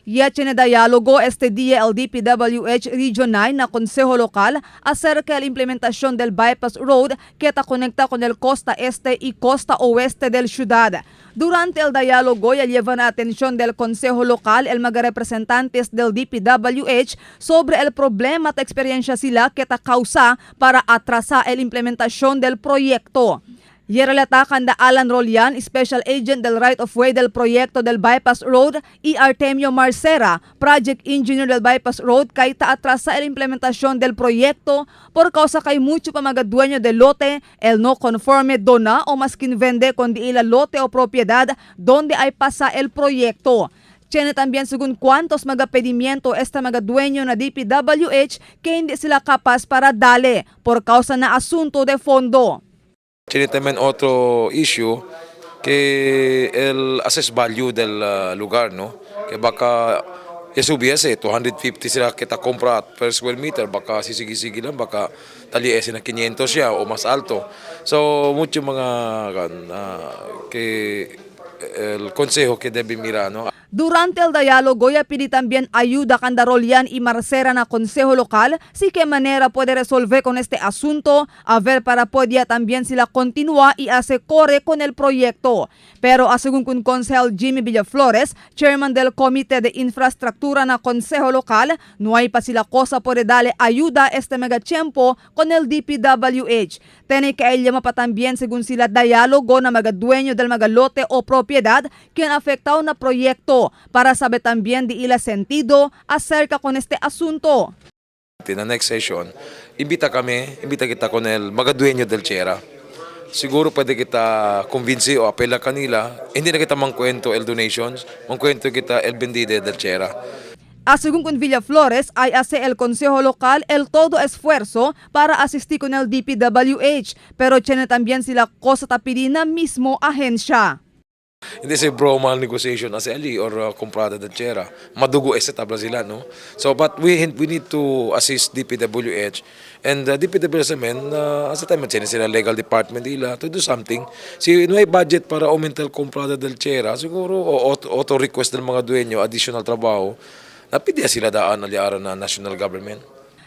Ya tiene diálogo este día el DPWH Region 9 na Consejo Local acerca de la implementación del Bypass Road que te conecta con el costa este y costa oeste del ciudad. Durante el diálogo ya llevan a atención del Consejo Local el mga representantes del DPWH sobre el problema de experiencia sila que te causa para atrasar la implementación del proyecto. Y relatakan da Alan Rolian, Special Agent del Right of Way del proyecto del Bypass Road, y Artemio Marcera, Project Engineer del Bypass Road, kay atrasa la implementación del proyecto por causa kay mucho pa mga dueño del lote, el no conforme dona o maskin vende con di ila lote o propiedad donde ay pasa el proyecto. Tiene también según cuántos mga pedimiento esta mga dueño na DPWH que hindi sila kapas para dale por causa na asunto de fondo. Tiene también otro issue que el assess value del lugar, ¿no? Que baka subiese 250 sila kita compra per square meter, baka sisigi-sigi lang, baka taliese na 500 siya o mas alto. So mucho mga que el consejo que debe mirar, ¿no? Durante el diálogo ya pidi también ayuda kanda Rolian y Marcera na Consejo Local si qué manera puede resolver con este asunto, a ver para poder también sila continúa y hace corre con el proyecto. Pero según con Consejero Jimmy Villaflores, chairman del Comité de Infraestructura na Consejo Local, no hay pa sila cosa puede darle ayuda este mega tiempo con el DPWH. Tiene que llama pa también según sila diálogo na mga dueño del mga lote o propiedad que han afectado na proyecto para saber también de ila sentido acerca con este asunto. En la next session, invita kita con el mga dueño del Chera. Siguro pwede kita convince o apela kanila, hindi na kita mangkwento el donations, mangkwento kita el bendide del Chera. Según con Villaflores, ay hace el Consejo Local el todo esfuerzo para asistir con el DPWH, pero tiene también sila cosa tapidina mismo agencia. Hindi si bromal negotiation as ali or comprada del Chera. Madugo ese tabla sila, no? So but we need to assist DPWH and DPWH men as a time tiene sila legal department nila to do something. Si no hay budget para aumentar comprada del Chera, siguro o auto request ng mga dueño additional trabaho. Napidya sila daan aliara na national government.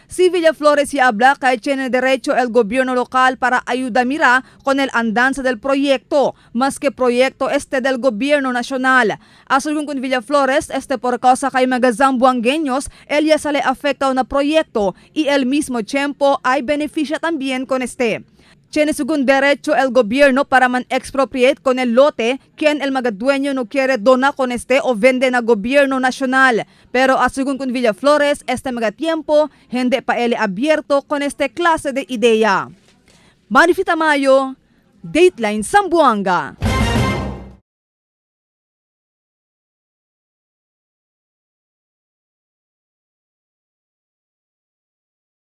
Si Villaflores y habla que tiene derecho el gobierno local para ayudar mira con el andanza del proyecto, más que proyecto este del gobierno nacional. Según con Villaflores, por causa que hay mga zamboangueños, él ya se le afecta un proyecto y al mismo tiempo hay beneficio también con este. Tiene según derecho el gobierno para expropiate con el lote quien el mga dueño no quiere donar con este o vende na gobierno nacional. Pero según con Villaflores, mga tiempo hindi pa ele abierto con este clase de idea. Marifita Mayo, Dateline Zamboanga.